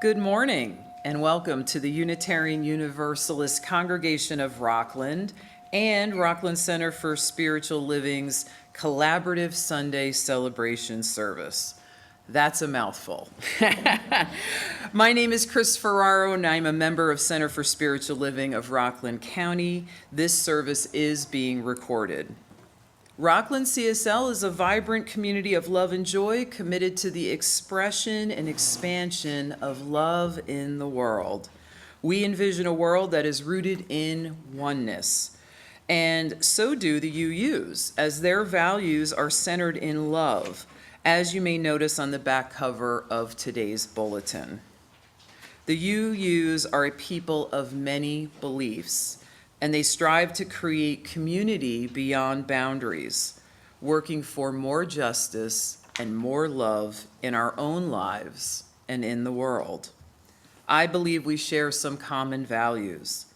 Good morning and welcome to the Unitarian Universalist Congregation of Rockland and Rockland Center for Spiritual Living's Collaborative Sunday Celebration Service. That's a mouthful. My name is Chris Ferraro and I'm a member of Center for Spiritual Living of Rockland County. This service is being recorded. Rockland CSL is a vibrant community of love and joy committed to the expression and expansion of love in the world. We envision a world that is rooted in oneness, and so do the UUs, as their values are centered in love, as you may notice on the back cover of today's bulletin. The UUs are a people of many beliefs, and they strive to create community beyond boundaries, working for more justice and more love in our own lives and in the world. I believe we share some common values.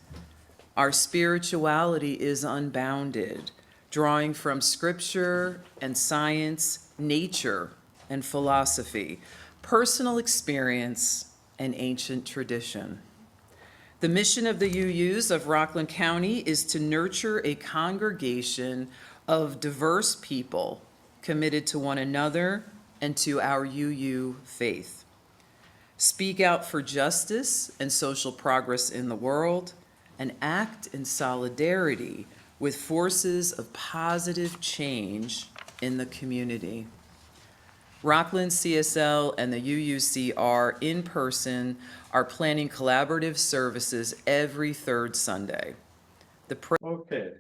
Our spirituality is unbounded, drawing from scripture and science, nature and philosophy, personal experience and ancient tradition. The mission of the UUs of Rockland County is to nurture a congregation of diverse people committed to one another and to our UU faith. Speak out for justice and social progress in the world and act in solidarity with forces of positive change in the community. Rockland CSL and the UUCR in person are planning collaborative services every third Sunday. Okay.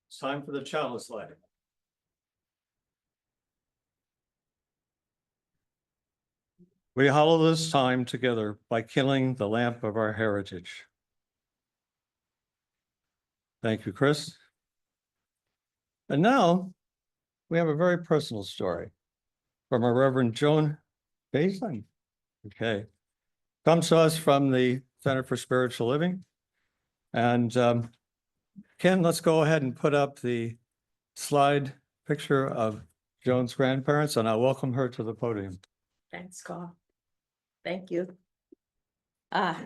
It's time for the chalice lighting. We hallow this time together by kindling the lamp of our heritage. Thank you, Chris. And now we have a very personal story from our Reverend Joan Faison. Okay. Comes to us from the Center for Spiritual Living. And Ken, let's go ahead and put up the slide picture of Joan's grandparents, and I'll welcome her to the podium. Thanks, Carl. Thank you. My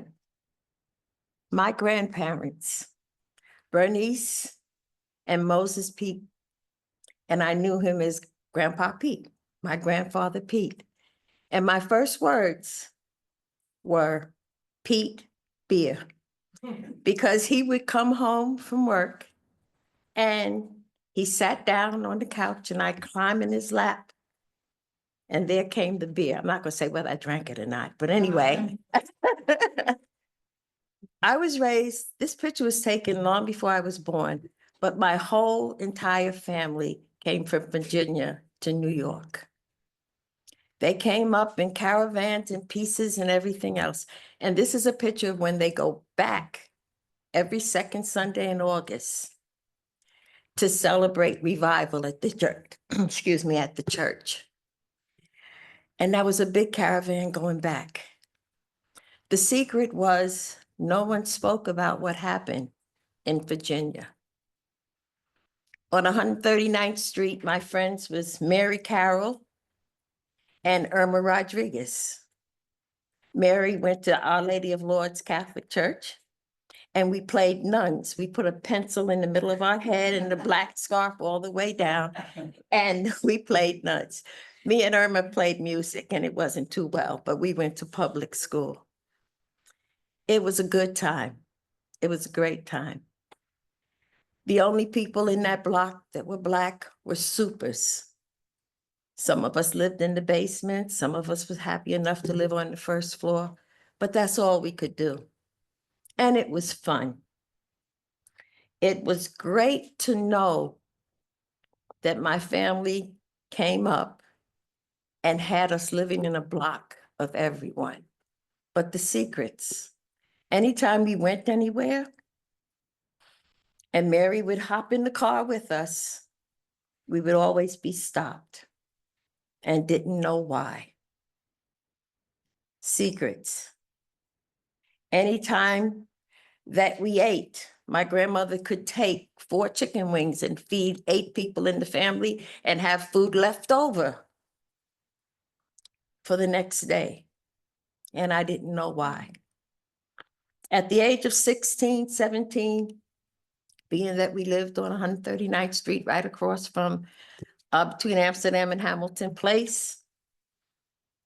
grandparents, Bernice and Moses Pete, and I knew him as Grandpa Pete, my grandfather Pete. And my first words were Pete beer, because he would come home from work and he sat down on the couch and I'd climb in his lap. And there came the beer. I'm not going to say whether I drank it or not, but anyway. I was raised, this picture was taken long before I was born, but my whole entire family came from Virginia to New York. They came up in caravans and pieces and everything else. And this is a picture of when they go back every second Sunday in August to celebrate revival at the church, excuse me, at the church. And that was a big caravan going back. The secret was no one spoke about what happened in Virginia. On 139th Street, my friends was Mary Carroll and Irma Rodriguez. Mary went to Our Lady of Lourdes Catholic Church, and we played nuns. We put a pencil in the middle of our head and the black scarf all the way down, and we played nuns. Me and Irma played music, and it wasn't too well, but we went to public school. It was a good time. It was a great time. The only people in that block that were Black were supers. Some of us lived in the basement. Some of us was happy enough to live on the first floor, but that's all we could do. And it was fun. It was great to know that my family came up and had us living in a block of everyone. But the secrets, anytime we went anywhere, and Mary would hop in the car with us, we would always be stopped and didn't know why. Secrets. Anytime that we ate, my grandmother could take 4 chicken wings and feed 8 people in the family and have food left over for the next day. and I didn't know why. At the age of 16, 17, being that we lived on 139th Street, right across from, between Amsterdam and Hamilton Place,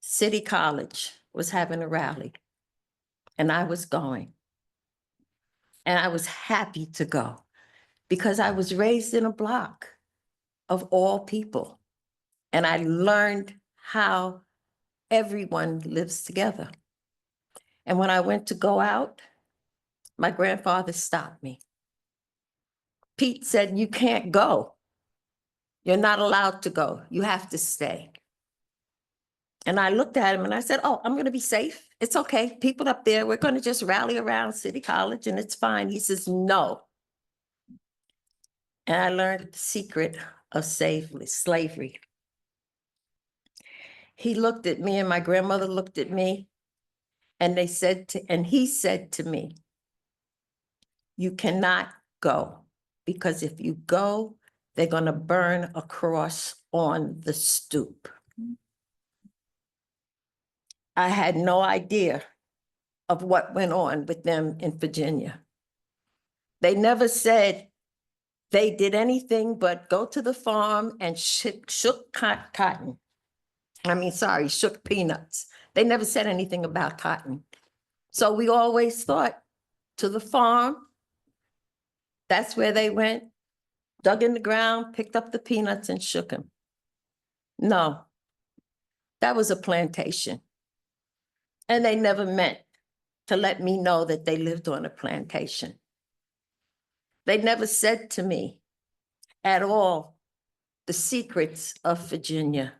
City College was having a rally, and I was going. And I was happy to go because I was raised in a block of all people. And I learned how everyone lives together. And when I went to go out, my grandfather stopped me. Pete said, "You can't go. You're not allowed to go. You have to stay." And I looked at him and I said, "Oh, I'm going to be safe. It's okay. People up there, we're going to just rally around City College and it's fine." He says, "No." And I learned the secret of slavery. He looked at me and my grandmother looked at me and he said to me, "You cannot go, because if you go, they're going to burn a cross on the stoop." I had no idea of what went on with them in Virginia. They never said they did anything but go to the farm and shook cotton. Shook peanuts. They never said anything about cotton. So we always thought to the farm, that's where they went, dug in the ground, picked up the peanuts and shook them. No, that was a plantation. And they never meant to let me know that they lived on a plantation. They never said to me at all the secrets of Virginia.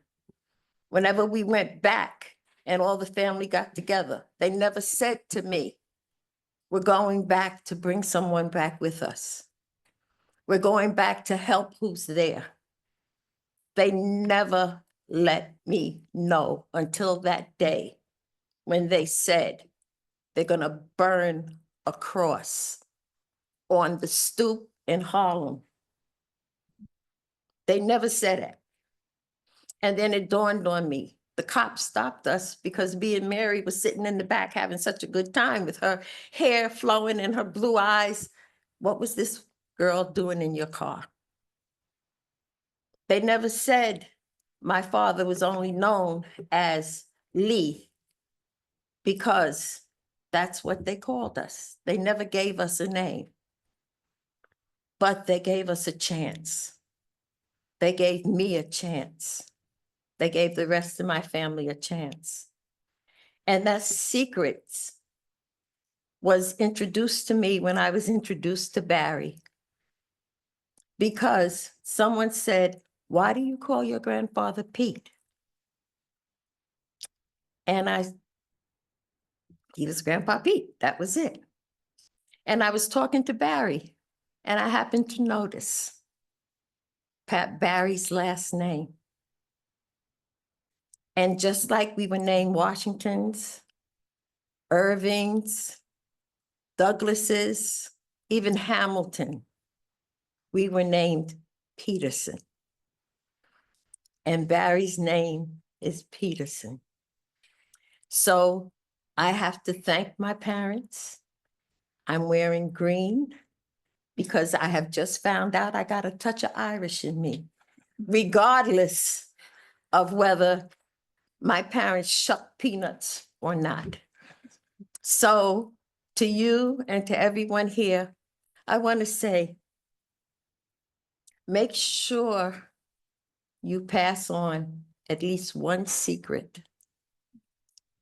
Whenever we went back and all the family got together, they never said to me, "We're going back to bring someone back with us. We're going back to help who's there." They never let me know until that day when they said they're going to burn a cross on the stoop in Harlem. They never said it. And then it dawned on me. The cops stopped us because me and Mary was sitting in the back having such a good time with her hair flowing and her blue eyes. "What was this girl doing in your car?" They never said my father was only known as Lee, because that's what they called us. They never gave us a name, but they gave us a chance. They gave me a chance. They gave the rest of my family a chance. And that secrets was introduced to me when I was introduced to Barrie, because someone said, "Why do you call your grandfather Pete?" And he was Grandpa Pete, that was it. And I was talking to Barrie, and I happened to notice Barrie's last name. And just like we were named Washingtons, Irvings, Douglases, even Hamilton, we were named Peterson. And Barrie's name is Peterson. So I have to thank my parents. I'm wearing green because I have just found out I got a touch of Irish in me, regardless of whether my parents shucked peanuts or not. So to you and to everyone here, I want to say, make sure you pass on at least one secret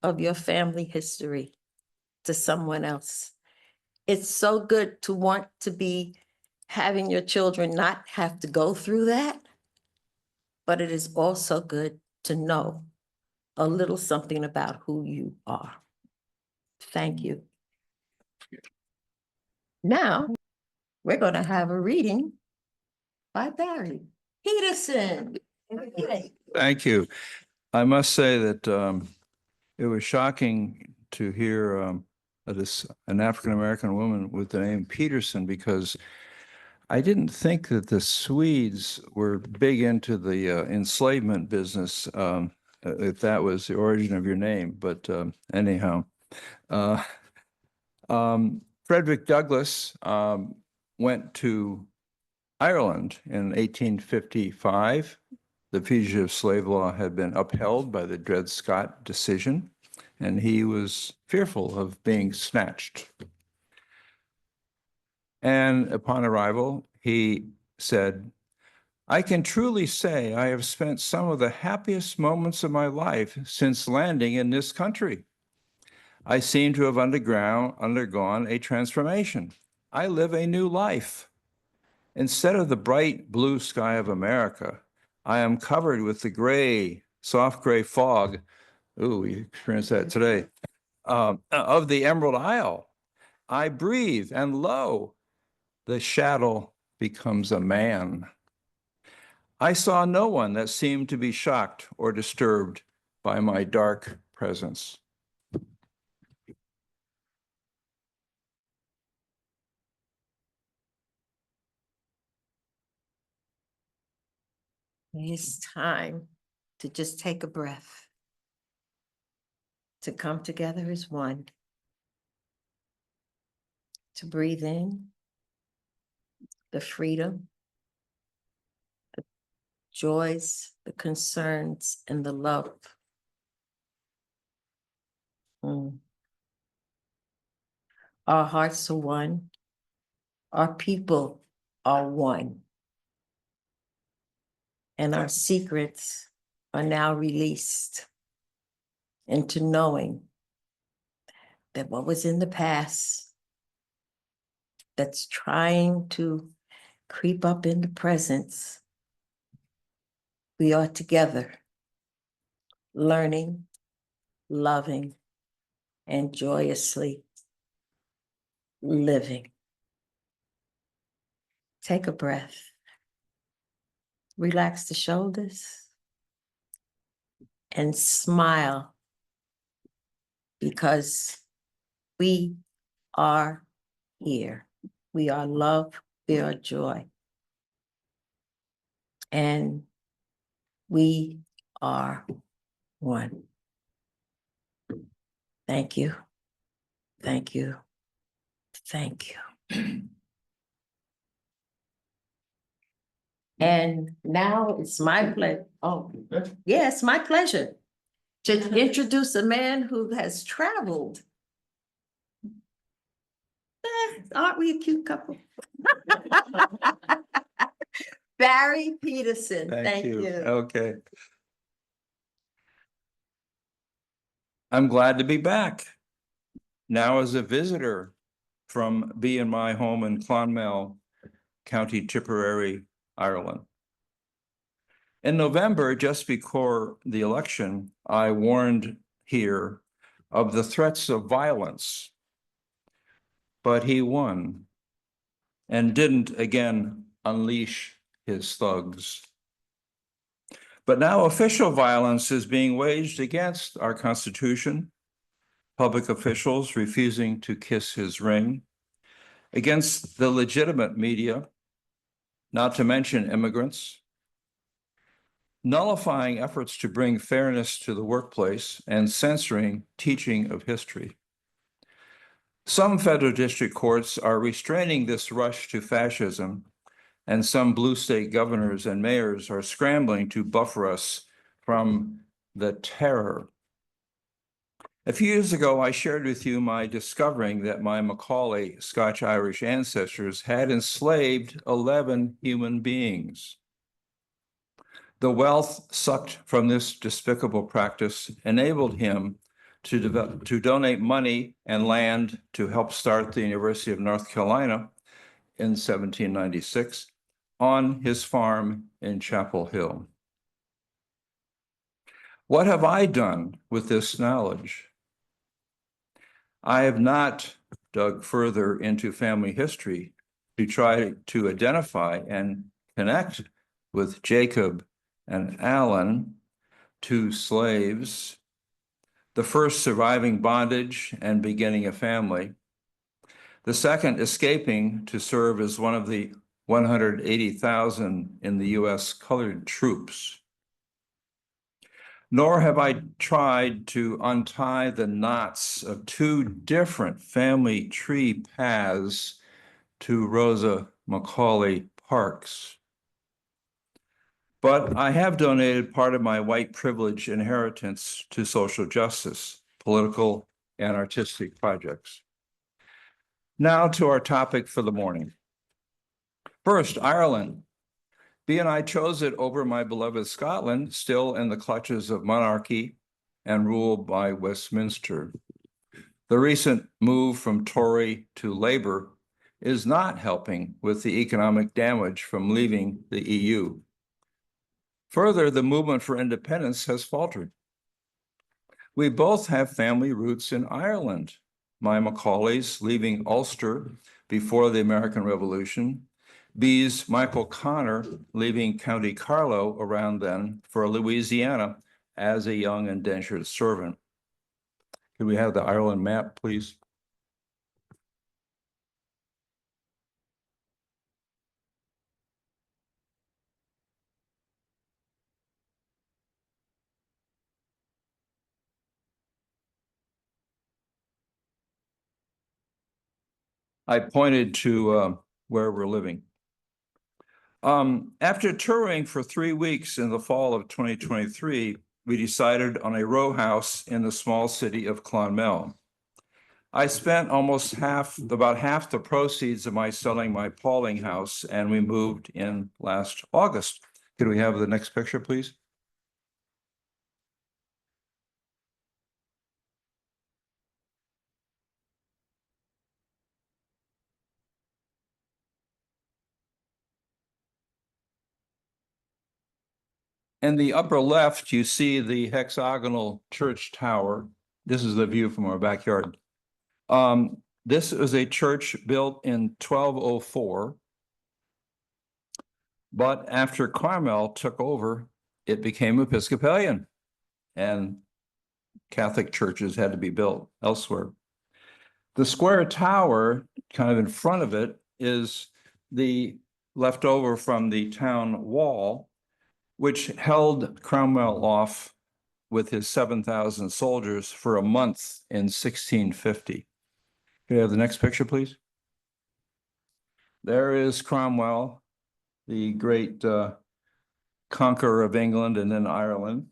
of your family history to someone else. It's so good to want to be having your children not have to go through that, but it is also good to know a little something about who you are. Thank you. Now, we're going to have a reading by Barrie Peterson. Thank you. I must say that it was shocking to hear an African-American woman with the name Peterson, because I didn't think that the Swedes were big into the enslavement business. if that was the origin of your name, but anyhow. Uh, Frederick Douglass went to Ireland in 1855. The fugitive slave law had been upheld by the Dred Scott decision, and he was fearful of being snatched. And upon arrival, he said, "I can truly say I have spent some of the happiest moments of my life since landing in this country. I seem to have undergone a transformation. I live a new life. Instead of the bright blue sky of America, I am covered with the gray, soft gray fog." Ooh, we experienced that today. Of the Emerald Isle. I breathe, and lo, the shadow becomes a man. I saw no one that seemed to be shocked or disturbed by my dark presence. It's time to just take a breath, to come together as one, to breathe in the freedom, the joys, the concerns, and the love. Our hearts are one. Our people are one. And our secrets are now released into knowing that what was in the past that's trying to creep up in the presence, we are together, learning, loving, and joyously living. Take a breath. Relax the shoulders and smile, because we are here. We are love, we are joy. And we are one. Thank you. Thank you. Thank you. And now it's my pleasure. Oh, yeah, it's my pleasure to introduce a man who has traveled. Aren't we a cute couple? Barrie Peterson, thank you. Okay. I'm glad to be back. Now as a visitor from being my home in Clonmel, County Tipperary, Ireland. In November, just before the election, I warned here of the threats of violence, but he won and didn't again unleash his thugs. But now official violence is being waged against our Constitution, public officials refusing to kiss his ring, against the legitimate media, not to mention immigrants, nullifying efforts to bring fairness to the workplace, and censoring teaching of history. Some federal district courts are restraining this rush to fascism, and some blue state governors and mayors are scrambling to buffer us from the terror. A few years ago, I shared with you my discovering that my Macaulay Scotch-Irish ancestors had enslaved 11 human beings. The wealth sucked from this despicable practice enabled him to donate money and land to help start the University of North Carolina in 1796 on his farm in Chapel Hill. What have I done with this knowledge? I have not dug further into family history to try to identify and connect with Jacob and Alan, two slaves, the first surviving bondage and beginning a family, the second escaping to serve as one of the 180,000 in the US colored troops. nor have I tried to untie the knots of two different family tree paths to Rosa Macaulay Parks. But I have donated part of my white privilege inheritance to social justice, political and artistic projects. Now to our topic for the morning. First, Ireland. B and I chose it over my beloved Scotland, still in the clutches of monarchy and ruled by Westminster. The recent move from Tory to Labour is not helping with the economic damage from leaving the EU. Further, the movement for independence has faltered. We both have family roots in Ireland. My Macaulays leaving Ulster before the American Revolution, B's Michael Connor leaving County Carlow around then for Louisiana as a young indentured servant. Could we have the Ireland map, please? I pointed to where we're living. After touring for 3 weeks in the fall of 2023, we decided on a row house in the small city of Clonmel. I spent about half the proceeds of my selling my Pauling house, and we moved in last August. Could we have the next picture, please? In the upper left, you see the hexagonal church tower. This is the view from our backyard. This is a church built in 1204. But after Cromwell took over, it became Episcopalian, and Catholic churches had to be built elsewhere. The square tower, kind of in front of it, is the leftover from the town wall, which held Cromwell off with his 7,000 soldiers for a month in 1650. Can you have the next picture, please? There is Cromwell, the great conqueror of England and then Ireland.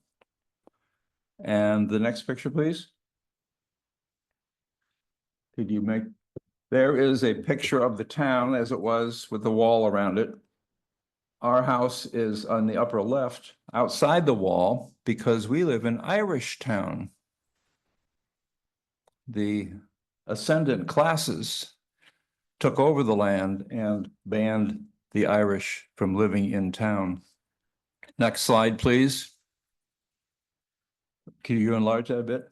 And the next picture, please. Could you make, there is a picture of the town as it was with the wall around it. Our house is on the upper left, outside the wall, because we live in Irish Town. The ascendant classes took over the land and banned the Irish from living in town. Next slide, please. Can you enlarge that a bit?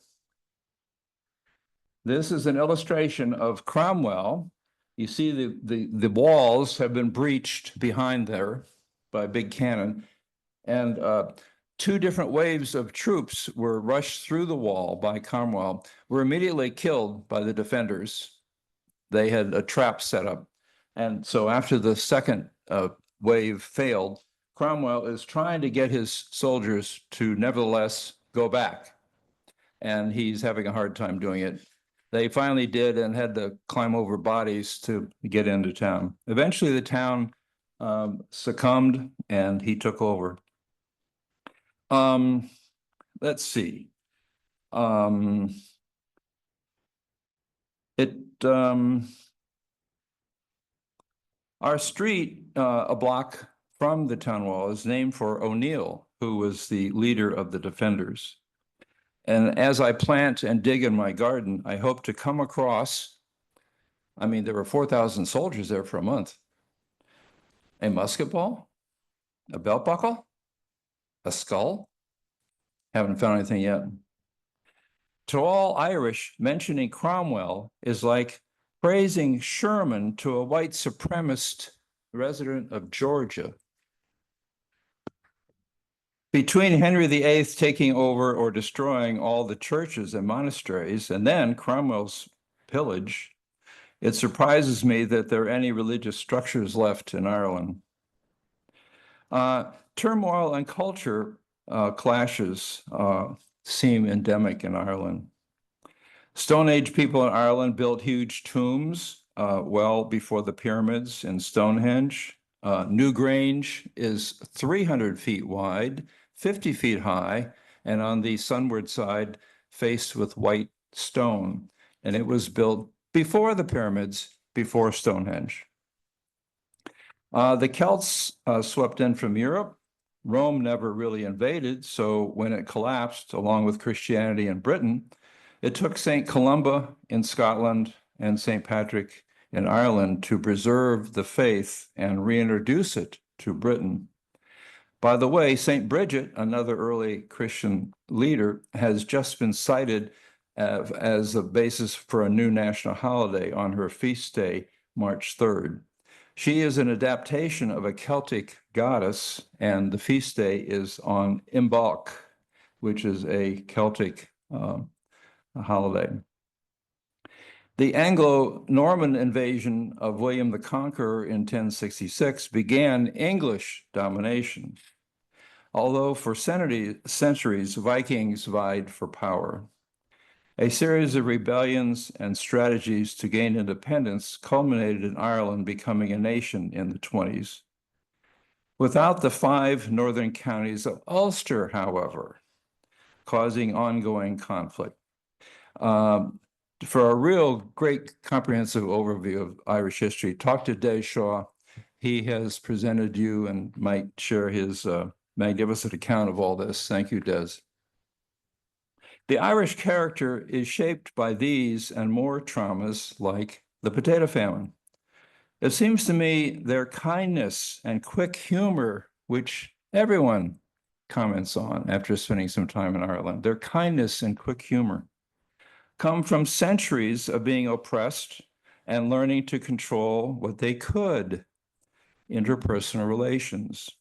This is an illustration of Cromwell. You see the walls have been breached behind there by big cannon, and two different waves of troops were rushed through the wall by Cromwell, were immediately killed by the defenders. They had a trap set up. And so after the second wave failed, Cromwell is trying to get his soldiers to nevertheless go back. And he's having a hard time doing it. They finally did and had to climb over bodies to get into town. Eventually the town succumbed and he took over. Let's see. Our street, a block from the town wall, is named for O'Neill, who was the leader of the defenders. And as I plant and dig in my garden, I hope to come across, I mean, there were 4,000 soldiers there for a month. A musket ball, a belt buckle, a skull. Haven't found anything yet. To all Irish, mentioning Cromwell is like praising Sherman to a white supremacist resident of Georgia. Between Henry VIII taking over or destroying all the churches and monasteries, and then Cromwell's pillage, it surprises me that there are any religious structures left in Ireland. Turmoil and culture clashes seem endemic in Ireland. Stone Age people in Ireland built huge tombs well before the pyramids in Stonehenge. Newgrange is 300 feet wide, 50 feet high, and on the sunward side faced with white stone. And it was built before the pyramids, before Stonehenge. The Celts swept in from Europe. Rome never really invaded, so when it collapsed, along with Christianity in Britain, it took St. Columba in Scotland and St. Patrick in Ireland to preserve the faith and reintroduce it to Britain. By the way, St. Bridget, another early Christian leader, has just been cited as a basis for a new national holiday on her feast day, March 3rd. She is an adaptation of a Celtic goddess, and the feast day is on Imbolc, which is a Celtic holiday. The Anglo-Norman invasion of William the Conqueror in 1066 began English domination, although for centuries, Vikings vied for power. A series of rebellions and strategies to gain independence culminated in Ireland becoming a nation in the 20s. Without the 5 northern counties of Ulster, however, causing ongoing conflict. For a real great comprehensive overview of Irish history, talk to Des Shaw. He has presented you and might share his magnificent account of all this. Thank you, Des. The Irish character is shaped by these and more traumas like the potato famine. It seems to me their kindness and quick humor, which everyone comments on after spending some time in Ireland, their kindness and quick humor come from centuries of being oppressed and learning to control what they could, interpersonal relations.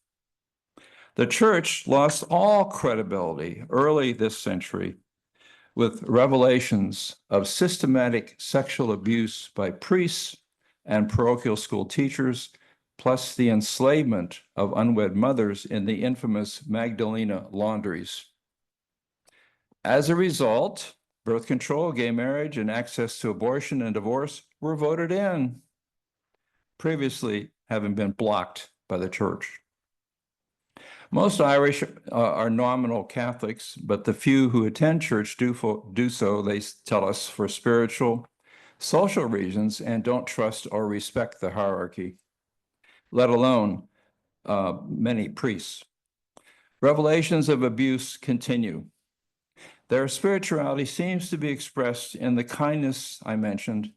The church lost all credibility early this century with revelations of systematic sexual abuse by priests and parochial school teachers, plus the enslavement of unwed mothers in the infamous Magdalena laundries. As a result, birth control, gay marriage, and access to abortion and divorce were voted in, previously having been blocked by the church. Most Irish are nominal Catholics, but the few who attend church do so, they tell us, for spiritual, social reasons, and don't trust or respect the hierarchy, let alone many priests. Revelations of abuse continue. Their spirituality seems to be expressed in the kindness I mentioned.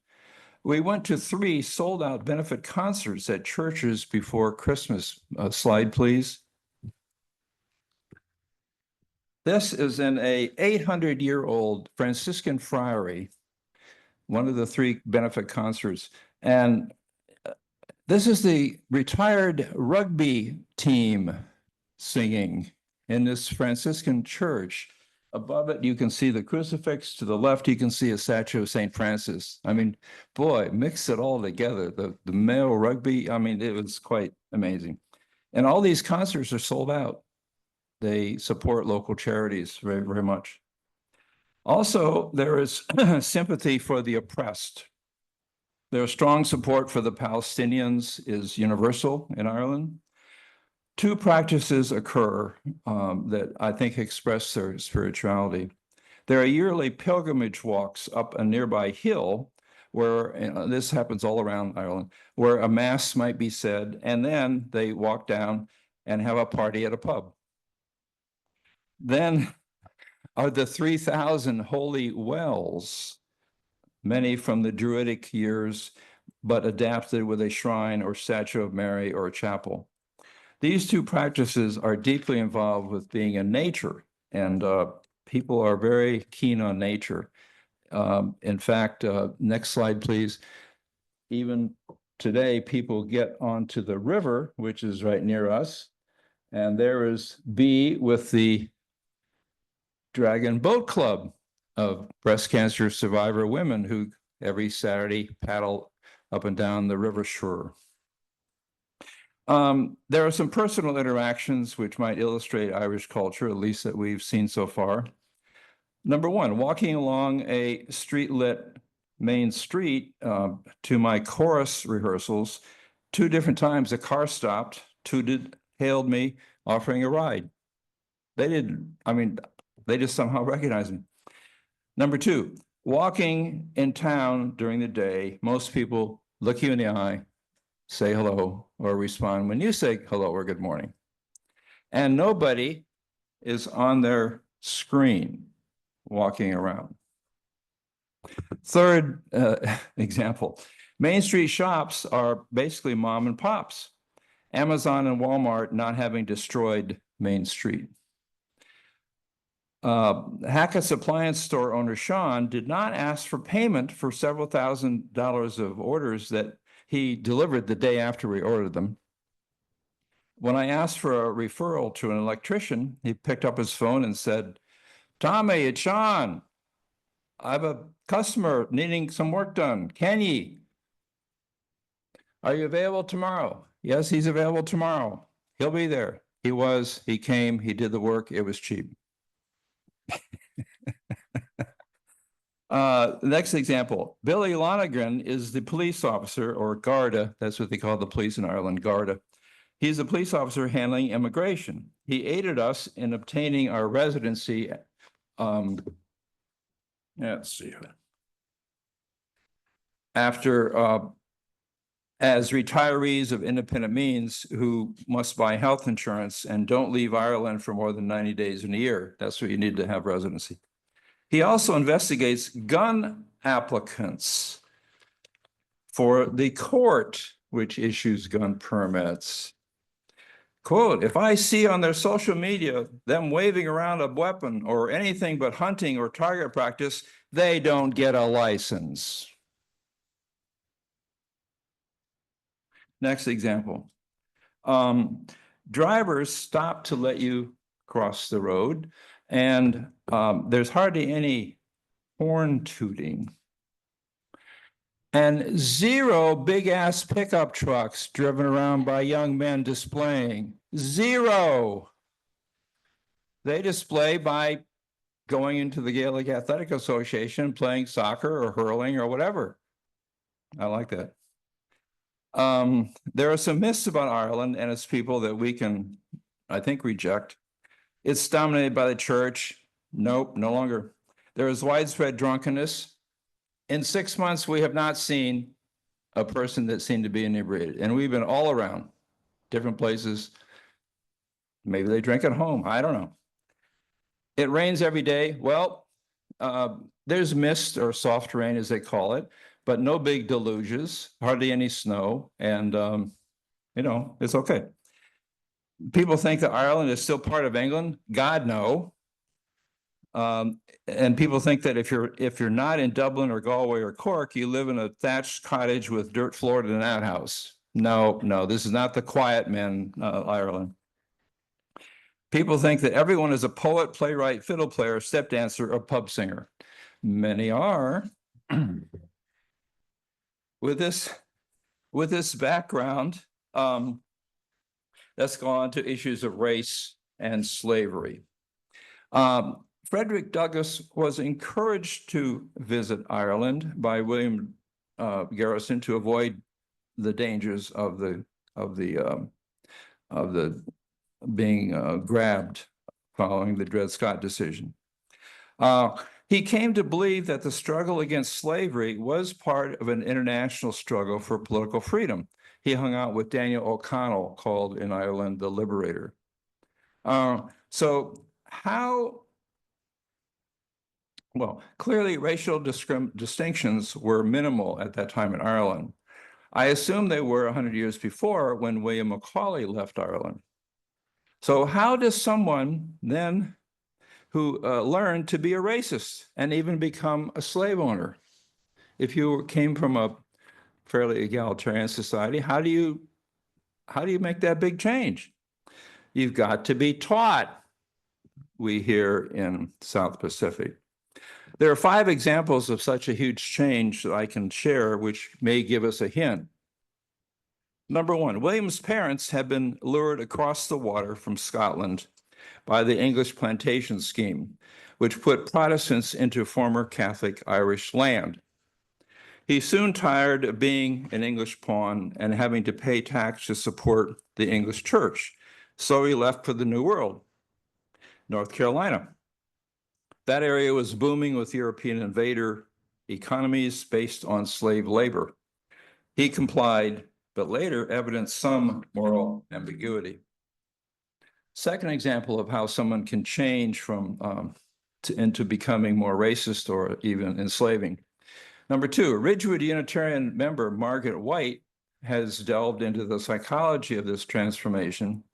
We went to 3 sold-out benefit concerts at churches before Christmas. Slide, please. This is in a 800-year-old Franciscan friary, one of the 3 benefit concerts. And this is the retired rugby team singing in this Franciscan church. Above it, you can see the crucifix. To the left, you can see a statue of St. Francis. I mean, boy, mix it all together. The male rugby, I mean, it was quite amazing. And all these concerts are sold out. They support local charities very, very much. Also, there is sympathy for the oppressed. Their strong support for the Palestinians is universal in Ireland. 2 practices occur that I think express their spirituality. There are yearly pilgrimage walks up a nearby hill where, and this happens all around Ireland, where a mass might be said, and then they walk down and have a party at a pub. Then are the 3,000 holy wells, many from the Druidic years, but adapted with a shrine or statue of Mary or a chapel. These 2 practices are deeply involved with being in nature, and people are very keen on nature. In fact, next slide, please. Even today, people get onto the river, which is right near us, and there is B with the Dragon Boat Club of breast cancer survivor women who every Saturday paddle up and down the river shore. There are some personal interactions which might illustrate Irish culture, at least that we've seen so far. Number one, walking along a street-lit main street to my chorus rehearsals, 2 different times a car stopped, hailed me, offering a ride. They didn't, I mean, they just somehow recognized me. Number 2, walking in town during the day, most people look you in the eye, say hello, or respond when you say hello or good morning. And nobody is on their screen walking around. Third example, Main Street shops are basically mom and pops. Amazon and Walmart not having destroyed Main Street. Hackett's appliance store owner Sean did not ask for payment for several $1,000s of orders that he delivered the day after we ordered them. When I asked for a referral to an electrician, he picked up his phone and said, "Tommy, it's Sean. I have a customer needing some work done. Can ye? Are you available tomorrow?" Yes, he's available tomorrow. He'll be there. He was, he came, he did the work. It was cheap. Next example, Billy Lonergan is the police officer, or Garda. That's what they call the police in Ireland, Garda. He's a police officer handling immigration. He aided us in obtaining our residency. Let's see. After, as retirees of independent means who must buy health insurance and don't leave Ireland for more than 90 days in a year. That's what you need to have residency. He also investigates gun applicants for the court, which issues gun permits. Quote, "If I see on their social media them waving around a weapon or anything but hunting or target practice, they don't get a license." Next example. Drivers stop to let you cross the road, and there's hardly any horn tooting. And 0 big-ass pickup trucks driven around by young men displaying. 0. They display by going into the Gaelic Athletic Association, playing soccer or hurling or whatever. I like that. There are some myths about Ireland and its people that we can, I think, reject. It's dominated by the church. Nope, no longer. There is widespread drunkenness. In 6 months, we have not seen a person that seemed to be inebriated, and we've been all around different places. Maybe they drink at home. I don't know. It rains every day. Well, there's mist or soft rain, as they call it, but no big deluges, hardly any snow, and it's okay. People think that Ireland is still part of England. God, no. And people think that if you're not in Dublin or Galway or Cork, you live in a thatched cottage with dirt floored in an outhouse. No, this is not the quiet men, Ireland. People think that everyone is a poet, playwright, fiddle player, step dancer, or pub singer. Many are. With this background, let's go on to issues of race and slavery. Frederick Douglass was encouraged to visit Ireland by William Garrison to avoid the dangers of the being grabbed following the Dred Scott decision. He came to believe that the struggle against slavery was part of an international struggle for political freedom. He hung out with Daniel O'Connell, called in Ireland the Liberator. Clearly racial distinctions were minimal at that time in Ireland. I assume they were 100 years before, when William Macaulay left Ireland. So how does someone then who learned to be a racist and even become a slave owner, if you came from a fairly egalitarian society, how do you make that big change? You've got to be taught, we hear in South Pacific. There are 5 examples of such a huge change that I can share, which may give us a hint. Number one, William's parents had been lured across the water from Scotland by the English plantation scheme, which put Protestants into former Catholic Irish land. He soon tired of being an English pawn and having to pay tax to support the English church. So he left for the New World, North Carolina. That area was booming with European invader economies based on slave labor. He complied, but later evidenced some moral ambiguity. Second example of how someone can change from into becoming more racist or even enslaving. Number two, Ridgewood Unitarian member Margaret White has delved into the psychology of this transformation.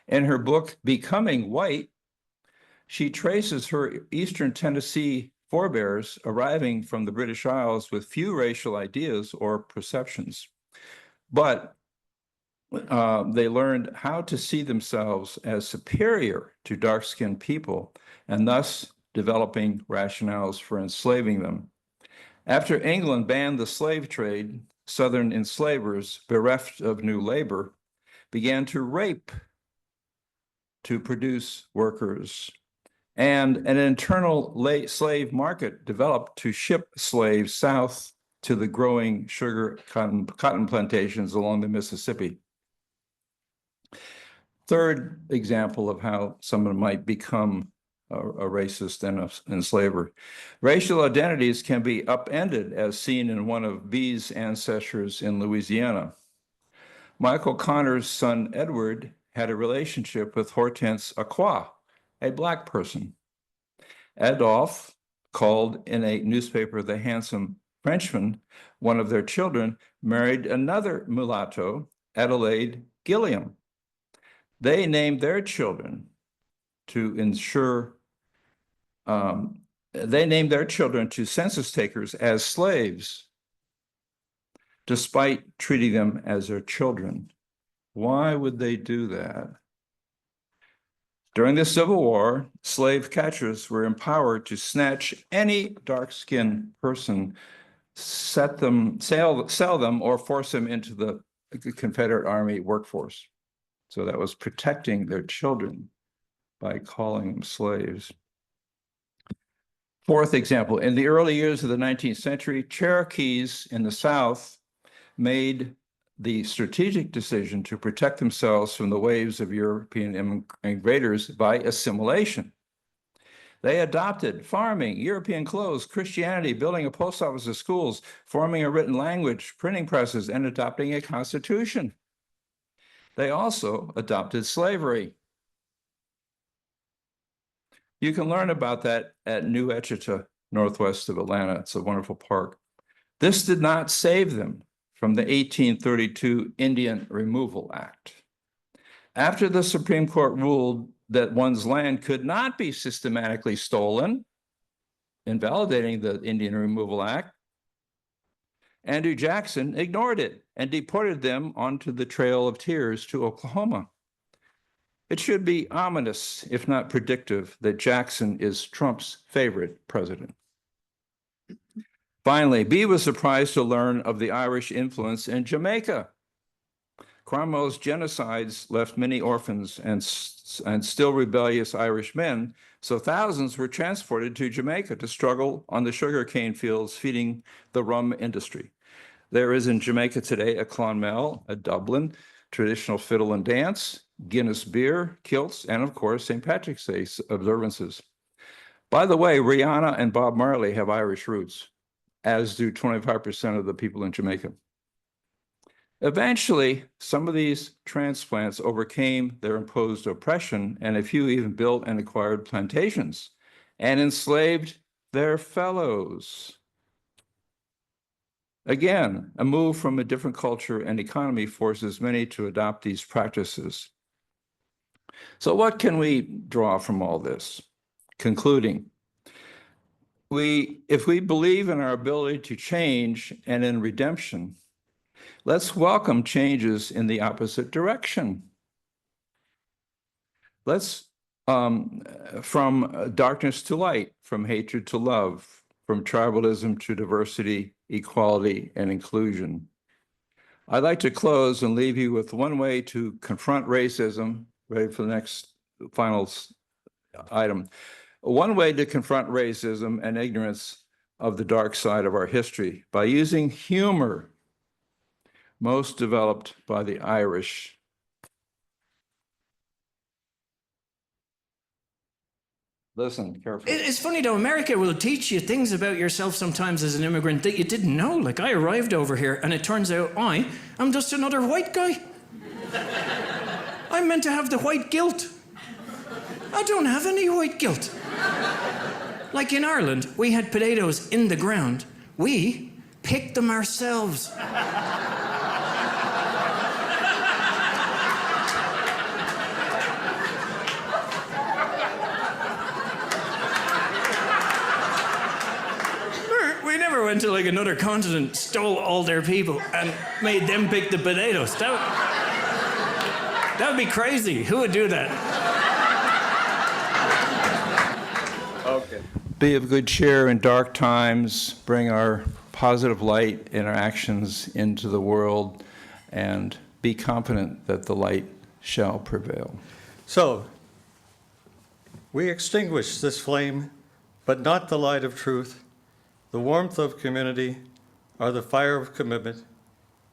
In her book, Becoming White, she traces her Eastern Tennessee forebears arriving from the British Isles with few racial ideas or perceptions, but they learned how to see themselves as superior to dark-skinned people and thus developing rationales for enslaving them. After England banned the slave trade, Southern enslavers, bereft of new labor, began to rape to produce workers. And an internal slave market developed to ship slaves south to the growing sugar cotton plantations along the Mississippi. Third example of how someone might become a racist and an enslaver. Racial identities can be upended, as seen in one of B's ancestors in Louisiana. Michael Connor's son, Edward, had a relationship with Hortense Acquoy, a Black person. Adolphe, called in a newspaper the handsome Frenchman, one of their children, married another mulatto, Adelaide Gilliam. They named their children to ensure, they named their children to census takers as slaves, despite treating them as their children. Why would they do that? During the Civil War, slave catchers were empowered to snatch any dark-skinned person, sell them, or force them into the Confederate Army workforce. So that was protecting their children by calling them slaves. Fourth example, in the early years of the 19th century, Cherokees in the South made the strategic decision to protect themselves from the waves of European invaders by assimilation. They adopted farming, European clothes, Christianity, building a post office and schools, forming a written language, printing presses, and adopting a constitution. They also adopted slavery. You can learn about that at New Echeta, northwest of Atlanta. It's a wonderful park. This did not save them from the 1832 Indian Removal Act. After the Supreme Court ruled that one's land could not be systematically stolen, invalidating the Indian Removal Act, Andrew Jackson ignored it and deported them onto the Trail of Tears to Oklahoma. It should be ominous, if not predictive, that Jackson is Trump's favorite president. Finally, B was surprised to learn of the Irish influence in Jamaica. Cromwell's genocides left many orphans and still rebellious Irish men, so thousands were transported to Jamaica to struggle on the sugarcane fields feeding the rum industry. There is in Jamaica today a Clonmel, a Dublin, traditional fiddle and dance, Guinness beer, kilts, and of course, St. Patrick's Day observances. By the way, Rihanna and Bob Marley have Irish roots, as do 25% of the people in Jamaica. Eventually, some of these transplants overcame their imposed oppression, and a few even built and acquired plantations and enslaved their fellows. Again, a move from a different culture and economy forces many to adopt these practices. So what can we draw from all this? Concluding, if we believe in our ability to change and in redemption, let's welcome changes in the opposite direction. Let's, from darkness to light, from hatred to love, from tribalism to diversity, equality, and inclusion. I'd like to close and leave you with one way to confront racism. Ready for the next final item. One way to confront racism and ignorance of the dark side of our history by using humor, most developed by the Irish. Listen carefully. It's funny though, America will teach you things about yourself sometimes as an immigrant that you didn't know. Like I arrived over here and it turns out I'm just another white guy. I'm meant to have the white guilt. I don't have any white guilt. Like in Ireland, we had potatoes in the ground. We picked them ourselves. We never went to like another continent, stole all their people, and made them pick the potatoes. That would be crazy. Who would do that? Okay. Be of good cheer in dark times, bring our positive light in our actions into the world, and be confident that the light shall prevail. So, we extinguish this flame, but not the light of truth, the warmth of community, or the fire of commitment.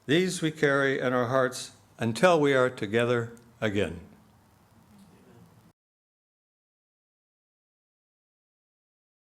These we carry in our hearts until we are together again.